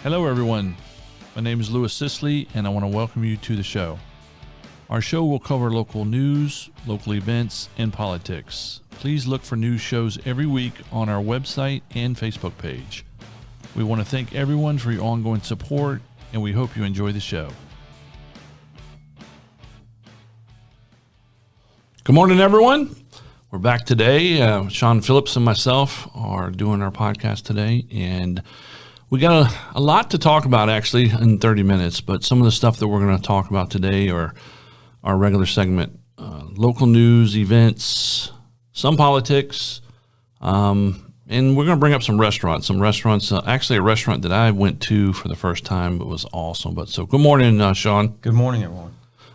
Hello, everyone. My name is Louis Scicli, and I want to welcome you to the show. Our show will cover local news, local events, and politics. Please look for news shows every week on our website and Facebook page. We want to thank everyone for your ongoing support, and we hope you enjoy the show. Good morning, everyone. We're back today. Shawn, Phillips, and myself are doing our podcast today, and we got a lot to talk about, actually, in 30 minutes, but some of the stuff that we're going to talk about today are our regular segment, local news, events, some politics, and we're going to bring up some restaurants. Actually a restaurant that I went to for the first time, but was awesome. Good morning, Shawn. Good morning, everyone.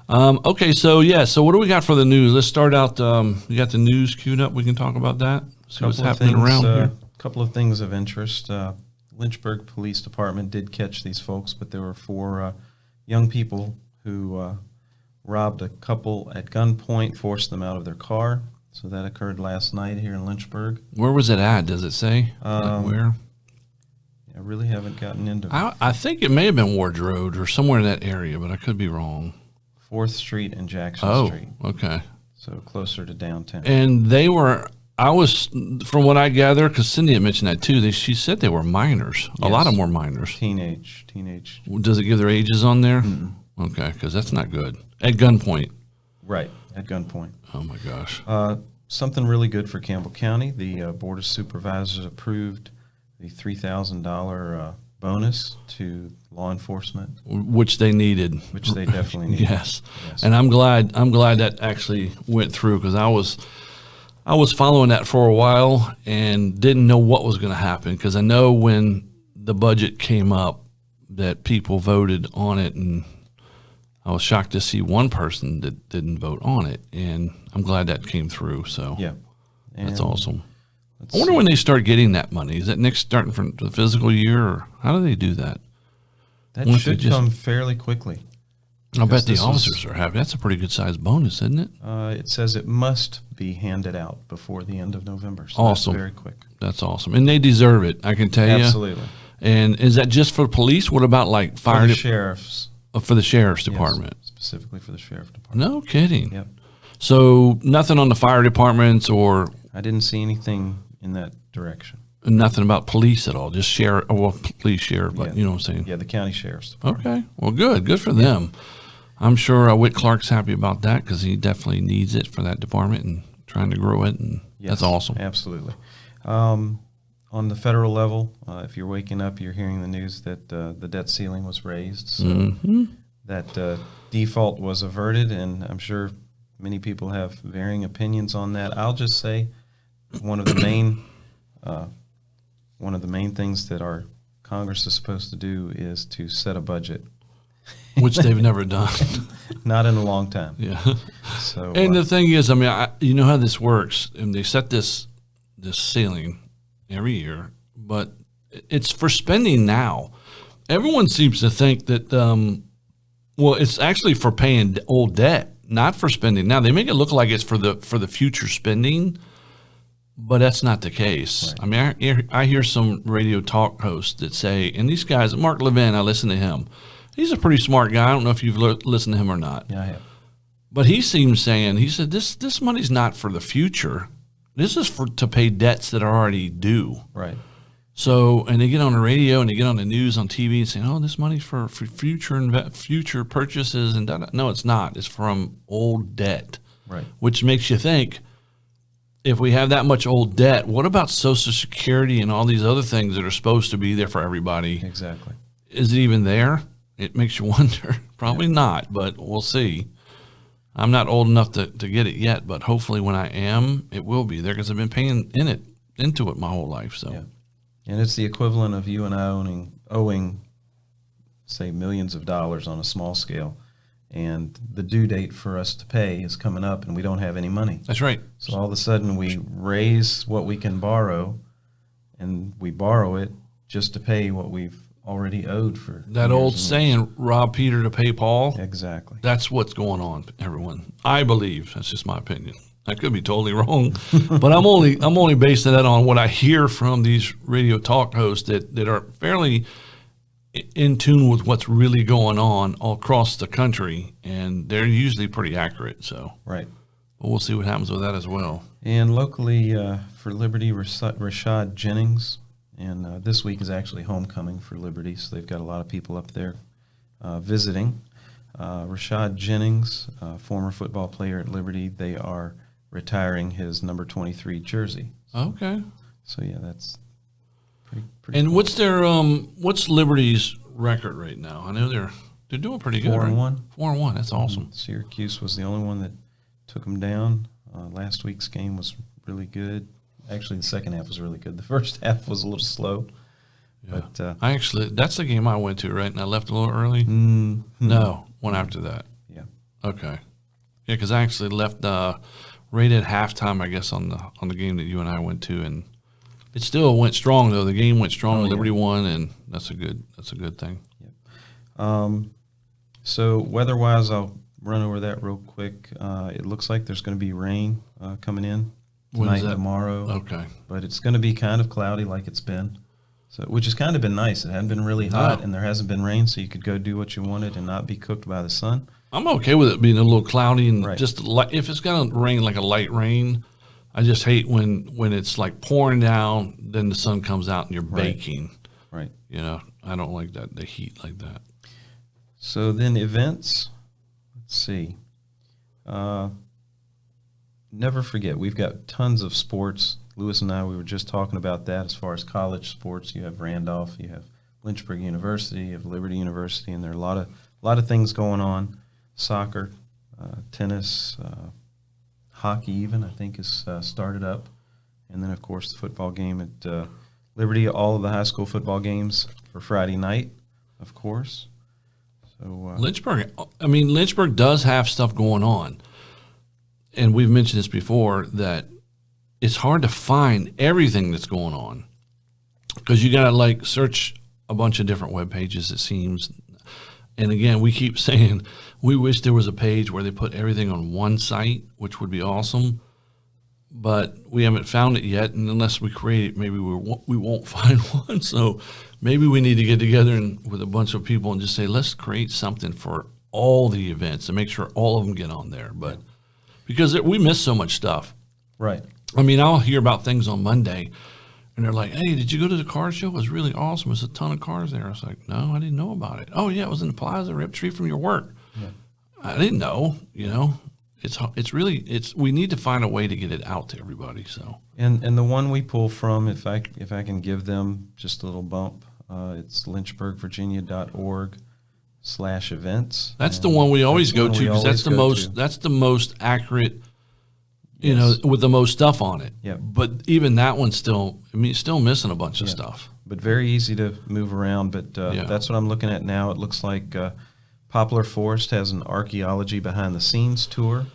Okay, so what do we got for the news? Let's start out, you got the news queued up, we can talk about that, see what's happening around here. A couple of things of interest. Lynchburg Police Department did catch these folks, but there were four young people who robbed a couple at gunpoint, forced them out of their car. So that occurred last night here in Lynchburg. Where was it at? Does it say? Where? I really haven't gotten into it. I think it may have been Ward Road or somewhere in that area, but I could be wrong. 4th Street and Jackson Street. Oh, okay. So closer to downtown. And from what I gather, because Cindy had mentioned that too, she said they were minors. Yes. A lot of them were minors. Teenage. Does it give their ages on there? Mm-mm. Okay, because that's not good. At gunpoint. Right, at gunpoint. Oh, my gosh. Something really good for Campbell County. The Board of Supervisors approved the $3,000 bonus to law enforcement. Which they needed. Which they definitely needed. Yes. And I'm glad that actually went through, because I was following that for a while and didn't know what was going to happen, because I know when the budget came up that people voted on it, and I was shocked to see one person that didn't vote on it, and I'm glad that came through. So yeah, that's awesome. I wonder when they start getting that money. Is that next starting from the fiscal year, or how do they do that? That should come fairly quickly. I bet the officers are happy. That's a pretty good sized bonus, isn't it? It says it must be handed out before the end of November. So awesome. That's very quick. That's awesome. And they deserve it, I can tell you. Absolutely. And is that just for police? What about like fire? For the sheriffs. For the sheriff's department? Yes, specifically for the sheriff's department. No kidding. Yep. So nothing on the fire departments, or? I didn't see anything in that direction. Nothing about police at all, just sheriff, police, sheriff, but you know what I'm saying? Yeah, the county sheriff's department. Okay, well, good for them. I'm sure Whit Clark's happy about that, because he definitely needs it for that department and trying to grow it, and that's awesome. Absolutely. On the federal level, if you're waking up, you're hearing the news that the debt ceiling was raised, so that default was averted, and I'm sure many people have varying opinions on that. I'll just say one of the main things that our Congress is supposed to do is to set a budget. Which they've never done. Not in a long time. Yeah. So, and the thing is, I mean, you know how this works, and they set this ceiling every year, but it's for spending now. Everyone seems to think that, it's actually for paying old debt, not for spending now. They make it look like it's for the future spending, but that's not the case. Right. I mean, I hear some radio talk hosts that say, and these guys, Mark Levin, I listen to him. He's a pretty smart guy. I don't know if you've listened to him or not. Yeah, I have. But he said, this money's not for the future. This is to pay debts that are already due. Right. So, and they get on the radio and they get on the news on TV and say, oh, this money's for future purchases. And no, it's not. It's from old debt. Right. Which makes you think, if we have that much old debt, what about Social Security and all these other things that are supposed to be there for everybody? Exactly. Is it even there? It makes you wonder. Probably not, but we'll see. I'm not old enough to get it yet, but hopefully when I am, it will be there, because I've been paying into it my whole life. So, yeah. And it's the equivalent of you and I owing, say, millions of dollars on a small scale, and the due date for us to pay is coming up, and we don't have any money. That's right. So all of a sudden we raise what we can borrow, and we borrow it just to pay what we've already owed for that old saying, rob Peter to pay Paul. Exactly. That's what's going on, everyone. I believe. That's just my opinion. I could be totally wrong, but I'm only basing that on what I hear from these radio talk hosts that are fairly in tune with what's really going on all across the country, and they're usually pretty accurate. So, Right. but we'll see what happens with that as well. And locally for Liberty, Rashad Jennings, and this week is actually homecoming for Liberty, so they've got a lot of people up there visiting. Rashad Jennings, former football player at Liberty, they are retiring his number 23 jersey. Okay. So yeah, that's pretty And cool. what's their what's Liberty's record right now? I know they're doing pretty good. 4-1. 4-1. That's awesome. Syracuse was the only one that took them down. Last week's game was really good. Actually, the second half was really good. The first half was a little slow. Yeah. But that's the game I went to, right? And I left a little early. No, one after that. Yeah. Okay. Yeah, because I actually left right at halftime, I guess, on the game that you and I went to, and it still went strong though. The game went strong. Yeah. Liberty won, and that's a good thing. So weather-wise, I'll run over that real quick. It looks like there's going to be rain coming in When tonight is and that? tomorrow. Okay. But it's going to be kind of cloudy like it's been, so which has kind of been nice. It hadn't been really hot, and there hasn't been rain, so you could go do what you wanted and not be cooked by the sun. I'm okay with it being a little cloudy and Right. just if it's going to rain like a light rain. I just hate when it's like pouring down, then the sun comes out and you're Right. baking. Right. You know, I don't like that, the heat like that. So then events, let's see. Never forget, we've got tons of sports. Louis and I, we were just talking about that as far as college sports. You have Randolph, you have Lynchburg University, you have Liberty University, and there are a lot of things going on. Soccer, tennis, hockey even, I think, is started up. And then, of course, the football game at Liberty, all of the high school football games for Friday night, of course. So Lynchburg does have stuff going on. And we've mentioned this before, that it's hard to find everything that's going on because you got to like search a bunch of different web pages, it seems. And again, we keep saying we wish there was a page where they put everything on one site, which would be awesome. But we haven't found it yet, and unless we create it, maybe we won't find one. So maybe we need to get together with a bunch of people and just say, let's create something for all the events and make sure all of them get on there. But because we miss so much stuff. right. I mean, I'll hear about things on Monday, and they're like, hey, did you go to the car show? It was really awesome. There's a ton of cars there. I was like, no, I didn't know about it. Oh, yeah, it was in the plaza, right up the street from your work. Yeah. I didn't know, you know. We need to find a way to get it out to everybody. So And the one we pull from, if I can give them just a little bump, it's lynchburgvirginia.org/events. that's the one we always go to because that's the most accurate, you know, with the most stuff on it. Yeah. But even that one's still missing a bunch of stuff. But very easy to move around. But that's what I'm looking at now. It looks like Poplar Forest has an archaeology behind the scenes tour.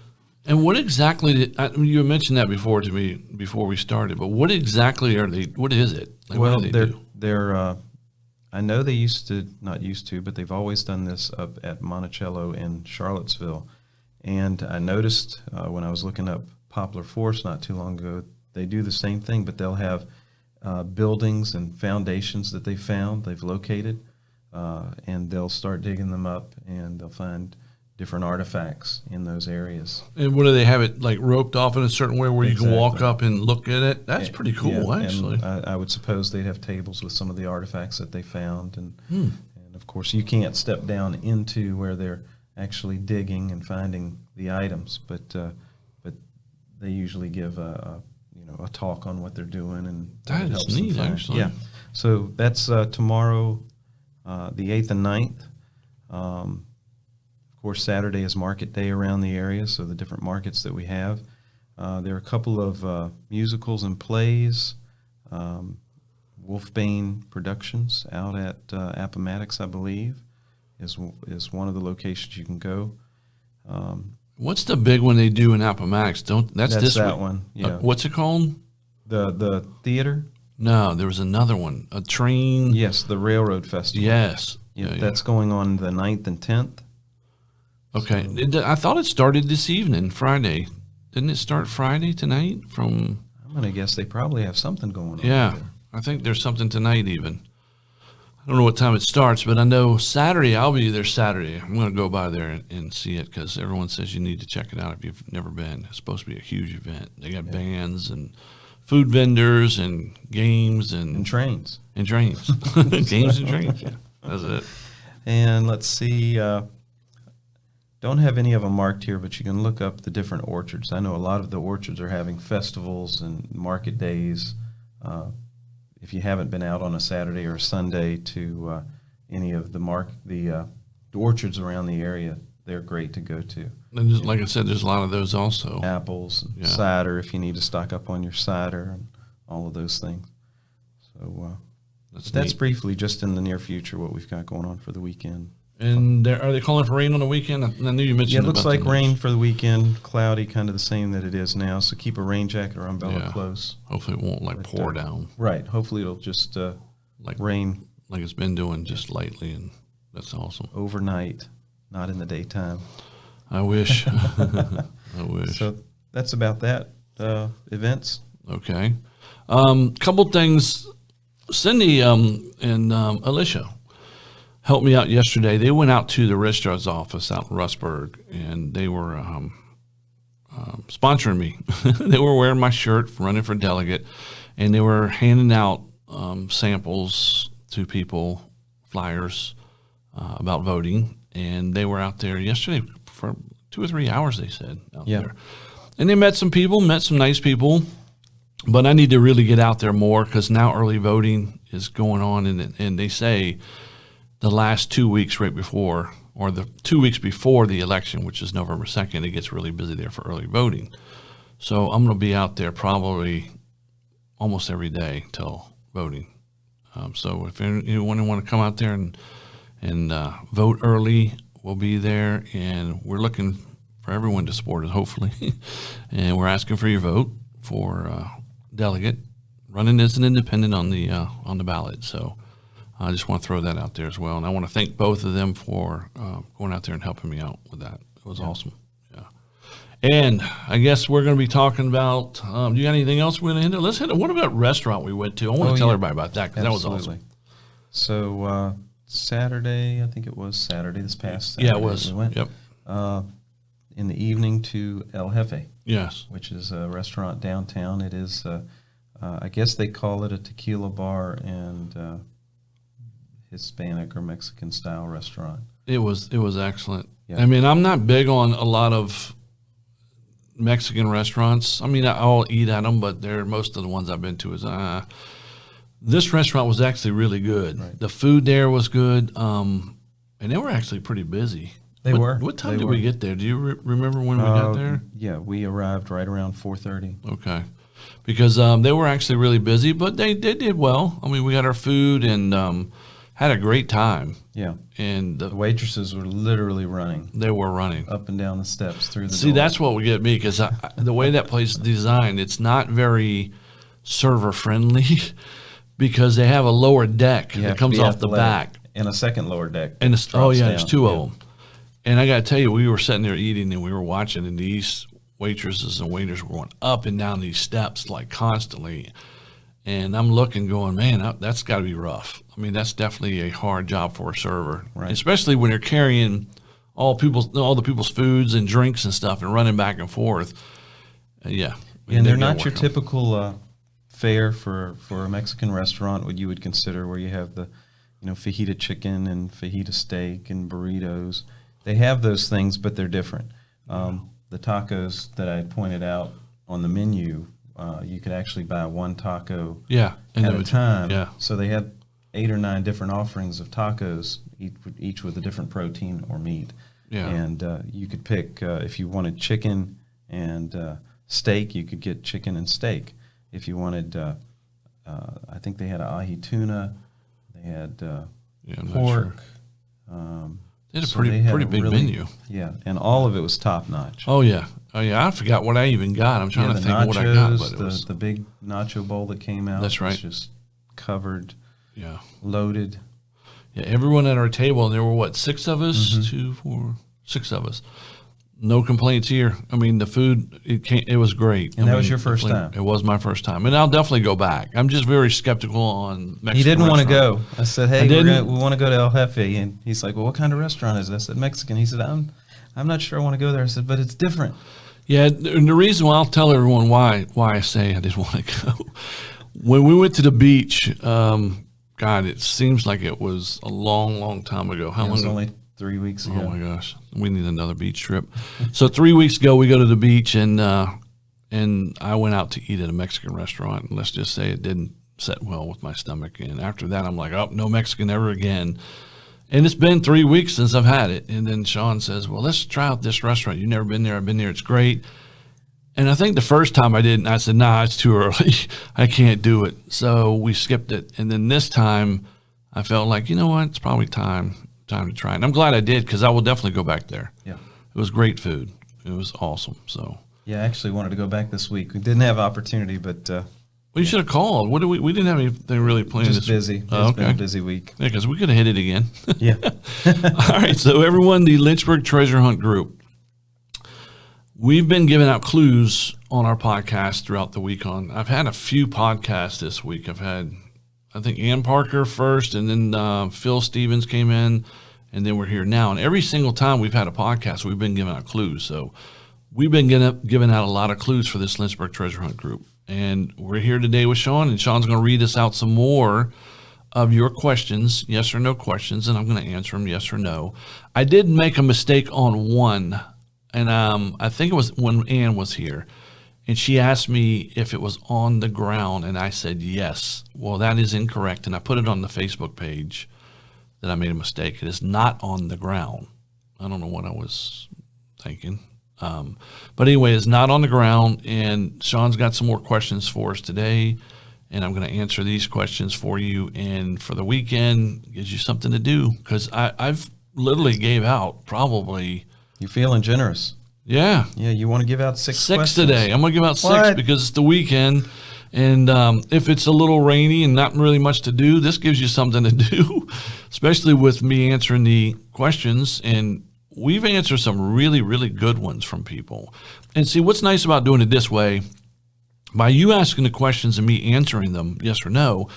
And what exactly you mentioned that before to me before we started, but what exactly are they? What is it? Like, Well, what do they do? they're I know they not used to, but they've always done this up at Monticello in Charlottesville. And I noticed when I was looking up Poplar Forest not too long ago, they do the same thing, but they'll have buildings and foundations that they've located, and they'll start digging them up, and they'll find different artifacts in those areas. And what do they have it like roped off in a certain way where you can walk Exactly. up and look at it? That's pretty cool, Yeah, actually. And I would suppose they'd have tables with some of the artifacts that they found, and of course you can't step down into where they're actually digging and finding the items, but they usually give a talk on what they're doing, and That it is helps them neat, find. actually. Yeah, so that's tomorrow, the 8th and 9th. Of course, Saturday is market day around the area, so the different markets that we have. There are a couple of musicals and plays. Wolfbane Productions out at Appomattox, I believe, is one of the locations you can go. What's the big one they do in Appomattox? That's this that one. Yeah. what's it called? The theater? No, there was another one. A train. Yes, the Railroad Festival. Yes. Yeah, that's going on the 9th and 10th. Okay. I thought it started this evening, Friday. Didn't it start Friday tonight? I'm going to guess they probably have something going on. Yeah, there. I think there's something tonight even. I don't know what time it starts, but I know Saturday, I'll be there Saturday. I'm going to go by there and see it because everyone says you need to check it out if you've never been. It's supposed to be a huge event. They got bands and food vendors and games and trains. And trains. Games and trains, yeah. That's it. And let's see, don't have any of them marked here, but you can look up the different orchards. I know a lot of the orchards are having festivals and market days. If you haven't been out on a Saturday or a Sunday to any of the orchards around the area, they're great to go to. And just, like I said, there's a lot of those also. Apples, and cider, if you need to stock up on your cider, and all of those things. So that's briefly, just in the near future, what we've got going on for the weekend. And are they calling for rain on the weekend? I knew you mentioned. Yeah, it looks like rain for the weekend. Cloudy, kind of the same that it is now. So keep a rain jacket or umbrella close. Hopefully it won't pour down. Right. Hopefully it'll just rain like it's been doing, just lightly, and that's awesome. Overnight, not in the daytime. I wish. I wish. So that's about that. Events. Okay. Couple things. Cindy and Alicia helped me out yesterday. They went out to the registrar's office out in Rustburg, and they were sponsoring me. They were wearing my shirt, running for delegate, and they were handing out samples to people, flyers about voting. And they were out there yesterday for 2 or 3 hours, they said, out there. And they met some people, met some nice people. But I need to really get out there more because now early voting is going on, and they say the last 2 weeks right before, or the 2 weeks before the election, which is November 2nd, it gets really busy there for early voting. So I'm going to be out there probably almost every day till voting. So if anyone want to come out there and vote early, we'll be there, and we're looking for everyone to support us, hopefully. And we're asking for your vote for delegate, running as an independent on the ballot. So I just want to throw that out there as well. And I want to thank both of them for going out there and helping me out with that. It was awesome. Yeah. And I guess we're going to be talking about, do you got anything else we're going to hit? Let's hit it. What about restaurant we went to? I want to tell everybody about that because that was awesome. So Saturday, I think it was Saturday, this past Saturday. Yeah, it was. We went, in the evening to El Jefe. Yes. Which is a restaurant downtown. It is, I guess they call it a tequila bar and Hispanic or Mexican style restaurant. It was excellent. Yeah. I mean, I'm not big on a lot of Mexican restaurants. I mean, I'll eat at them, but most of the ones I've been to is this restaurant was actually really good. Right. The food there was good, and they were actually pretty busy. What time did we get there? Do you remember when we got there? Yeah, we arrived right around 4:30. Okay. Because they were actually really busy, but they did well. I mean, we got our food and had a great time. Yeah. And the waitresses were literally running. They were running. Up and down the steps through the door. That's what would get me, because the way that place is designed, it's not very server-friendly because they have a lower deck that comes off the back. And a second lower deck. And there's two of them. And I got to tell you, we were sitting there eating and we were watching, and these waitresses and waiters were going up and down these steps like constantly. And I'm looking going, man, that's got to be rough. I mean, that's definitely a hard job for a server, right? Especially when you're carrying all the people's foods and drinks and stuff and running back and forth. Yeah. And they're not your typical fare for a Mexican restaurant, what you would consider, where you have the, fajita chicken and fajita steak and burritos. They have those things, but they're different. The tacos that I pointed out on the menu, you could actually buy one taco at a time. Yeah. So they had 8 or 9 different offerings of tacos, each with a different protein or meat. Yeah. And you could pick, if you wanted chicken and steak, you could get chicken and steak. If you wanted, I think they had ahi tuna, they had pork. They had a pretty big menu. Yeah, and all of it was top notch. Oh yeah, I forgot what I even got. I'm trying to think of what I got. But it was the big nacho bowl that came out. That's right. Was just covered. Yeah. Loaded. Yeah, everyone at our table, and there were 6 of us? Mm-hmm. 2, 4, 6 of us. No complaints here. I mean, the food, it was great. And that was your first time? It was my first time. And I'll definitely go back. I'm just very skeptical on Mexican He didn't want to restaurant. go. I said, hey, we want to go to El Jefe. And he's like, well, what kind of restaurant is it? I said, Mexican. He said, I'm not sure I want to go there. I said, but it's different. Yeah, and the reason why I'll tell everyone why I say I didn't want to go. When we went to the beach, God, it seems like it was a long, long time ago. How long? It was only 3 weeks ago. Oh my gosh, we need another beach trip. So 3 weeks ago, we go to the beach, and I went out to eat at a Mexican restaurant. And let's just say it didn't set well with my stomach. And after that, I'm like, oh, no Mexican ever again. And it's been 3 weeks since I've had it. And then Shawn says, well, let's try out this restaurant. You've never been there. I've been there. It's great. And I think the first time I didn't, I said, nah, it's too early. I can't do it. So we skipped it. And then this time I felt like, you know what? It's probably time to try it. And I'm glad I did, because I will definitely go back there. Yeah. It was great food. It was awesome. So yeah, I actually wanted to go back this week. We didn't have opportunity, but well, you should have called. What did we didn't have anything really planned. Just busy. It's been a busy week. Yeah, because we could have hit it again. Yeah. All right. So everyone, the Lynchburg Treasure Hunt group, we've been giving out clues on our podcast throughout the week. I've had a few podcasts this week. I've had, I think, Ann Parker first, and then Phil Stevens came in, and then we're here now. And every single time we've had a podcast, we've been giving out clues. So we've been giving out a lot of clues for this Lynchburg Treasure Hunt group. And we're here today with Shawn, and Shawn's going to read us out some more of your questions, yes or no questions, and I'm going to answer them yes or no. I did make a mistake on one, and I think it was when Ann was here, and she asked me if it was on the ground, and I said yes. Well, that is incorrect, and I put it on the Facebook page that I made a mistake. It is not on the ground. I don't know what I was thinking. But anyway, it's not on the ground, and Shawn's got some more questions for us today, and I'm going to answer these questions for you. And for the weekend, gives you something to do, because I've literally gave out probably. You're feeling generous. Yeah. Yeah, you want to give out six questions today. I'm going to give out six What? because it's the weekend. And if it's a little rainy and not really much to do, this gives you something to do, especially with me answering the questions. And we've answered some really, really good ones from people. And see, what's nice about doing it this way, by you asking the questions and me answering them, yes or no,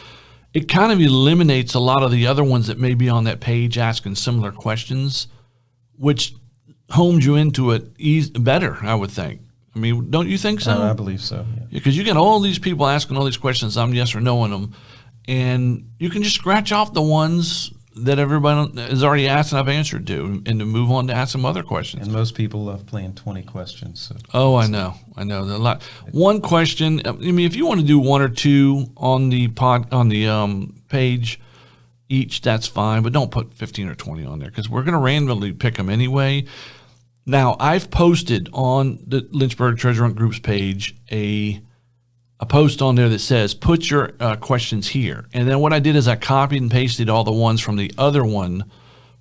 it kind of eliminates a lot of the other ones that may be on that page asking similar questions, which homes you into it better, I would think. I mean, don't you think so? I believe so. Yeah. Because you get all these people asking all these questions, I'm yes or no on them, and you can just scratch off the ones that everybody has already asked and I've answered to, and to move on to ask some other questions. And most people love playing 20 questions. So. Oh, I know. A lot. One question. I mean, if you want to do one or two on the page each, that's fine. But don't put 15 or 20 on there, because we're going to randomly pick them anyway. Now, I've posted on the Lynchburg Treasure Hunt Group's page a post on there that says, put your questions here. And then what I did is I copied and pasted all the ones from the other one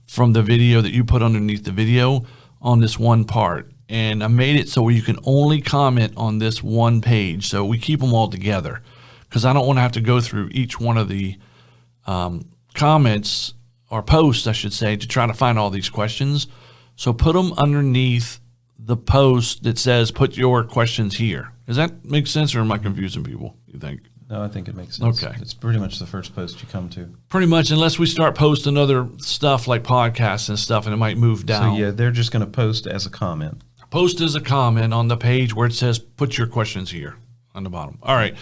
from the video that you put underneath the video on this one part. And I made it so where you can only comment on this one page. So we keep them all together, because I don't want to have to go through each one of the comments or posts, I should say, to try to find all these questions. So put them underneath the post that says, put your questions here. Does that make sense, or am I confusing people, you think? No, I think it makes sense. Okay. It's pretty much the first post you come to. Pretty much, unless we start posting other stuff like podcasts and stuff, and it might move down. So, yeah, they're just going to post as a comment. Post as a comment on the page where it says, put your questions here on the bottom. All right.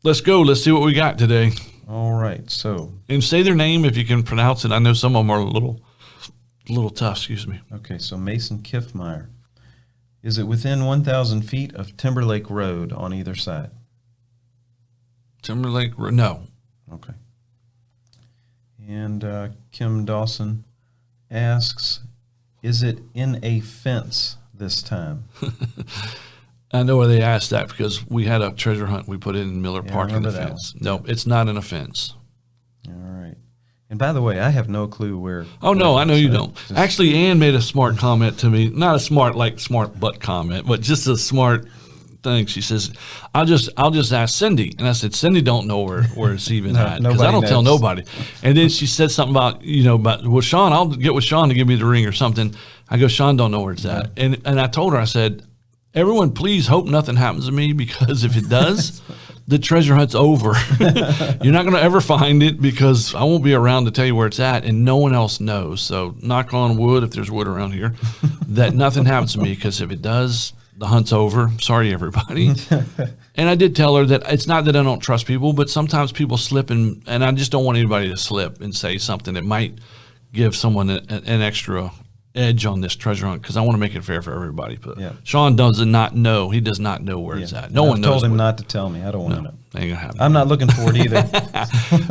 Let's go. Let's see what we got today. All right. So. And say their name if you can pronounce it. I know some of them are a little tough, excuse me. Okay, so Mason Kiffmeyer. Is it within 1,000 feet of Timberlake Road on either side? Timberlake Road, no. Okay. And Kim Dawson asks, is it in a fence this time? I know where they asked that, because we had a treasure hunt we put in Miller Park in the fence. No, it's not in a fence. All right. And by the way, I have no clue where. Oh, no, I know you don't. Actually, Ann made a smart comment to me. Not a smart butt comment, but just a smart thing. She says, I'll just ask Cindy. And I said, Cindy don't know where it's even at, because I don't tell nobody. And then she said something about, well, Shawn, I'll get with Shawn to give me the ring or something. I go, Shawn don't know where it's at. And I told her, I said, everyone, please hope nothing happens to me, because if it does, the treasure hunt's over. You're not going to ever find it, because I won't be around to tell you where it's at, and no one else knows. So knock on wood, if there's wood around here, that nothing happens to me, because if it does, the hunt's over. Sorry, everybody. And I did tell her that it's not that I don't trust people, but sometimes people slip, and I just don't want anybody to slip and say something that might give someone an extra edge on this treasure hunt, because I want to make it fair for everybody. But Shawn does not know. He does not know where it's at. No one knows. I told him not to tell me. I don't want to know. Ain't gonna happen. I'm not looking for it either.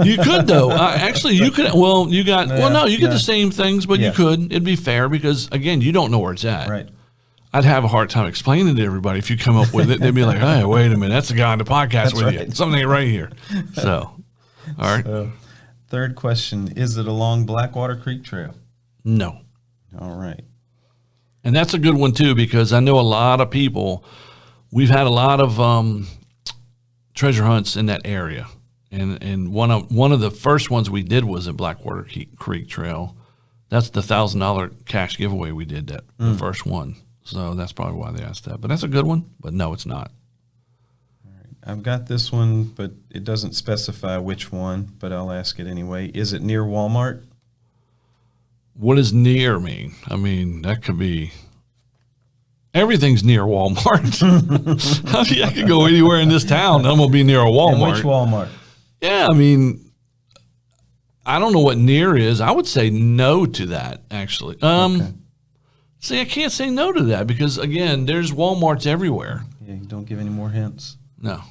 You could, though. Actually, you could. Well, you got. You get the same things, but you could. It'd be fair, because again, you don't know where it's at. Right. I'd have a hard time explaining to everybody if you come up with it. They'd be like, "Hey, wait a minute, that's the guy on the podcast with you. Something ain't right here." So, all right. So, third question: is it along Blackwater Creek Trail? No. All right. And that's a good one too, because I know a lot of people. We've had a lot of treasure hunts in that area, and one of the first ones we did was at Blackwater Creek Trail. That's the $1,000 cash giveaway we did, the first one. So that's probably why they asked that. But that's a good one. But no, it's not. All right. I've got this one, but it doesn't specify which one, but I'll ask it anyway. Is it near Walmart? What does near mean? I mean, that could be everything's near Walmart. I mean, I could go anywhere in this town. I'm going to be near a Walmart. And which Walmart? Yeah, I mean, I don't know what near is. I would say no to that, actually. Okay. See, I can't say no to that, because, again, there's Walmarts everywhere. Yeah, you don't give any more hints. No.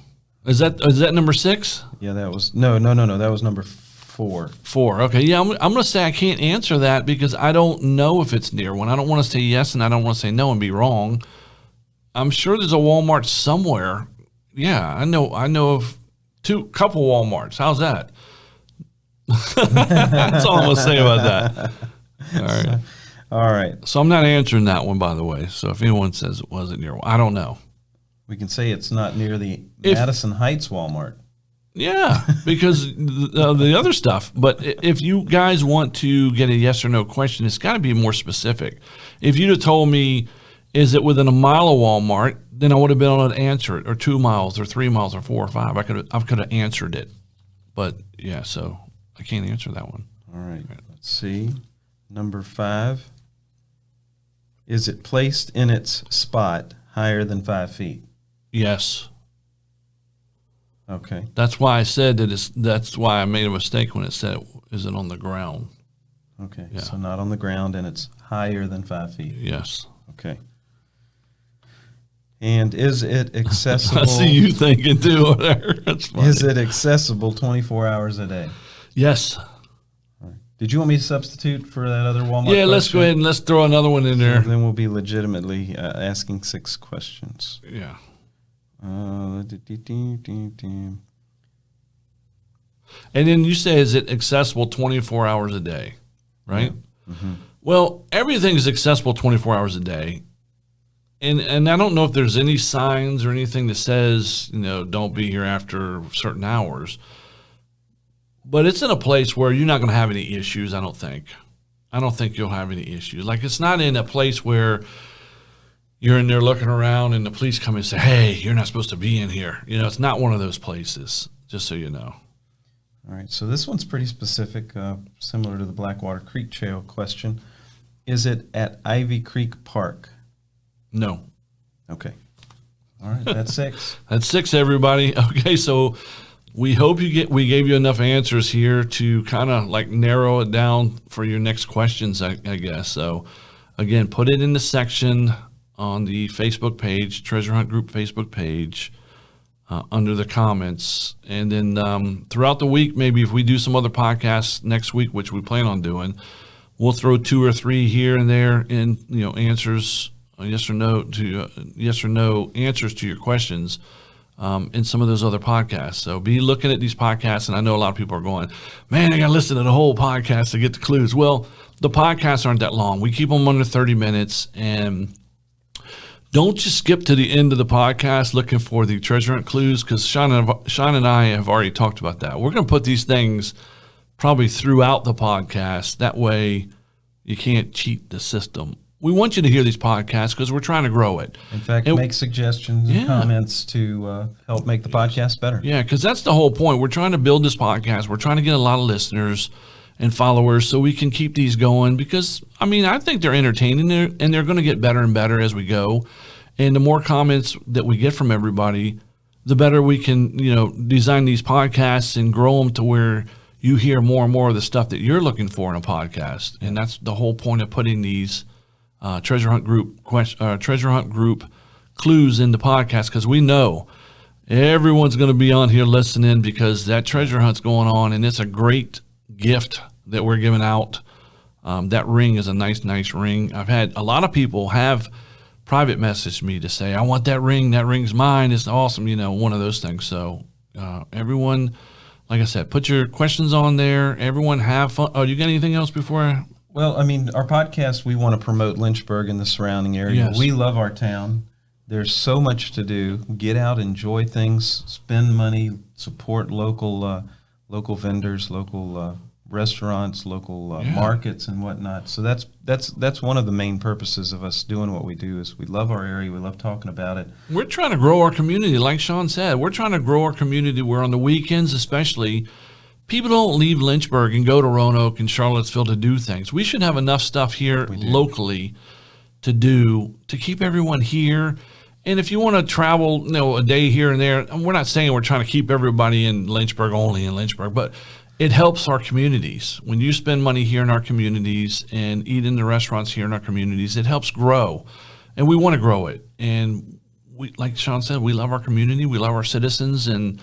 Is that number 6? Yeah, that was no. That was number 4. 4. Okay. Yeah, I'm going to say I can't answer that, because I don't know if it's near one. I don't want to say yes, and I don't want to say no and be wrong. I'm sure there's a Walmart somewhere. Yeah, I know of couple Walmarts. How's that? That's all I'm going to say about that. All right. All right. So I'm not answering that one, by the way. So if anyone says it wasn't near one, I don't know. We can say it's not near the Madison Heights Walmart. Yeah, because the other stuff. But if you guys want to get a yes or no question, it's got to be more specific. If you'd have told me, is it within a mile of Walmart, then I would have been able to answer it, or 2 miles, or 3 miles, or 4 or 5. I could have answered it. But yeah, so I can't answer that one. All right. Let's see. Number 5. Is it placed in its spot higher than 5 feet? Yes. Okay. That's why I said that that's why I made a mistake when it said, is it on the ground? Okay. Yeah. So not on the ground, and it's higher than 5 feet. Yes. Okay. And is it accessible? I see you thinking too. That's funny. Is it accessible 24 hours a day? Yes. Did you want me to substitute for that other Walmart? Yeah, let's go ahead and let's throw another one in there. So then we'll be legitimately asking 6 questions. Yeah. And then you say, is it accessible 24 hours a day, right? Yeah. Mm-hmm. Well, everything is accessible 24 hours a day. And I don't know if there's any signs or anything that says, don't be here after certain hours. But it's in a place where you're not going to have any issues, I don't think. I don't think you'll have any issues. Like, it's not in a place where you're in there looking around and the police come and say, hey, you're not supposed to be in here. It's not one of those places, just so you know. All right, so this one's pretty specific, similar to the Blackwater Creek Trail question. Is it at Ivy Creek Park? No. Okay. All right, that's 6. That's 6, everybody. Okay, so we hope we gave you enough answers here to kind of like narrow it down for your next questions, I guess. So, again, put it in the section on the Facebook page, Treasure Hunt Group Facebook page, under the comments. And then throughout the week, maybe if we do some other podcasts next week, which we plan on doing, we'll throw 2 or 3 here and there in answers, yes or no answers to your questions. In some of those other podcasts. So be looking at these podcasts, and I know a lot of people are going, man, I got to listen to the whole podcast to get the clues. Well, the podcasts aren't that long. We keep them under 30 minutes, and don't just skip to the end of the podcast looking for the treasure hunt clues, because Shawn and I have already talked about that. We're going to put these things probably throughout the podcast. That way you can't cheat the system we want you to hear these podcasts because we're trying to grow it. In fact, make suggestions and comments to help make the podcast better. Yeah, because that's the whole point. We're trying to build this podcast. We're trying to get a lot of listeners and followers so we can keep these going because, I mean, I think they're entertaining and they're going to get better and better as we go. And the more comments that we get from everybody, the better we can, design these podcasts and grow them to where you hear more and more of the stuff that you're looking for in a podcast. And that's the whole point of putting these treasure hunt group clues in the podcast, because we know everyone's going to be on here listening because that treasure hunt's going on, and it's a great gift that we're giving out. That ring is a nice ring. I've had a lot of people have private messaged me to say, I want that ring. That ring's mine. It's awesome. One of those things. So everyone, like I said, put your questions on there. Everyone have fun. Oh, you got anything else before Well, I mean, our podcast, we want to promote Lynchburg and the surrounding area. Yes. We love our town. There's so much to do. Get out, enjoy things, spend money, support local vendors, local restaurants, local markets and whatnot. So that's one of the main purposes of us doing what we do is we love our area. We love talking about it. We're trying to grow our community. Like Shawn said, we're trying to grow our community where on the weekends especially, people don't leave Lynchburg and go to Roanoke and Charlottesville to do things. We should have enough stuff here locally to do to keep everyone here. And if you want to travel, a day here and there, we're not saying we're trying to keep everybody in Lynchburg, only in Lynchburg, but it helps our communities. When you spend money here in our communities and eat in the restaurants here in our communities, it helps grow. And we want to grow it. And we, like Shawn said, we love our community. We love our citizens. And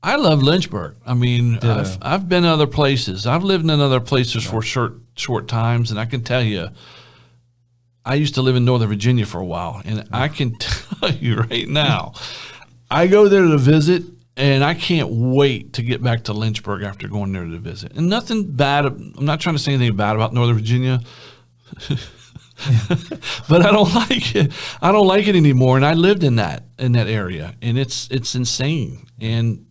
I love Lynchburg. I mean, I've been other places. I've lived in other places for short times. And I can tell you, I used to live in Northern Virginia for a while. And I can tell you right now, I go there to visit. And I can't wait to get back to Lynchburg after going there to visit. And nothing bad. I'm not trying to say anything bad about Northern Virginia, but I don't like it. I don't like it anymore. And I lived in that area, and it's insane. And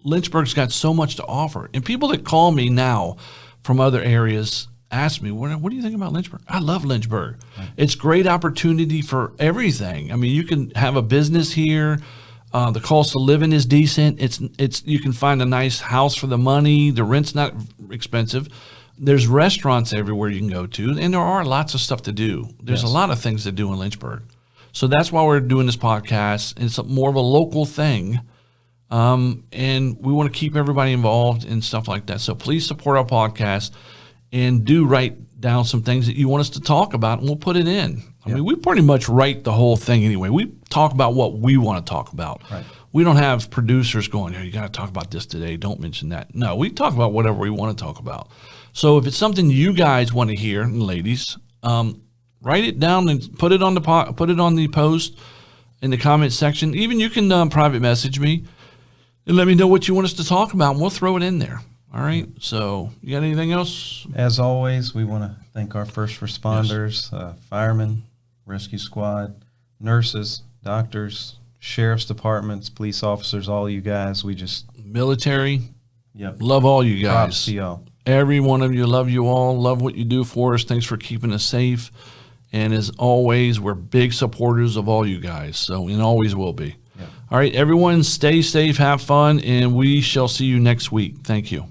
Lynchburg's got so much to offer. And people that call me now from other areas ask me, what do you think about Lynchburg? I love Lynchburg. Right. It's great opportunity for everything. I mean, you can have a business here. The cost of living is decent. It's you can find a nice house for the money. The rent's not expensive. There's restaurants everywhere you can go to, and there are lots of stuff to do. There's a lot of things to do in Lynchburg. So that's why we're doing this podcast. It's more of a local thing, and we want to keep everybody involved and stuff like that. So please support our podcast and do write down some things that you want us to talk about, and we'll put it in. I mean, we pretty much write the whole thing anyway. We talk about what we want to talk about. Right. We don't have producers going, you got to talk about this today. Don't mention that. No, we talk about whatever we want to talk about. So if it's something you guys want to hear, and ladies, write it down and put it on the post in the comment section. Even you can private message me and let me know what you want us to talk about, and we'll throw it in there. All right. So you got anything else? As always, we want to thank our first responders, firemen, rescue squad, nurses, doctors, sheriff's departments, police officers, all you guys. We just military. Yep. Love all you guys. Props to y'all. Every one of you, love you all. Love what you do for us. Thanks for keeping us safe. And as always, we're big supporters of all you guys. So, and always will be. Yep. All right, everyone, stay safe, have fun, and we shall see you next week. Thank you.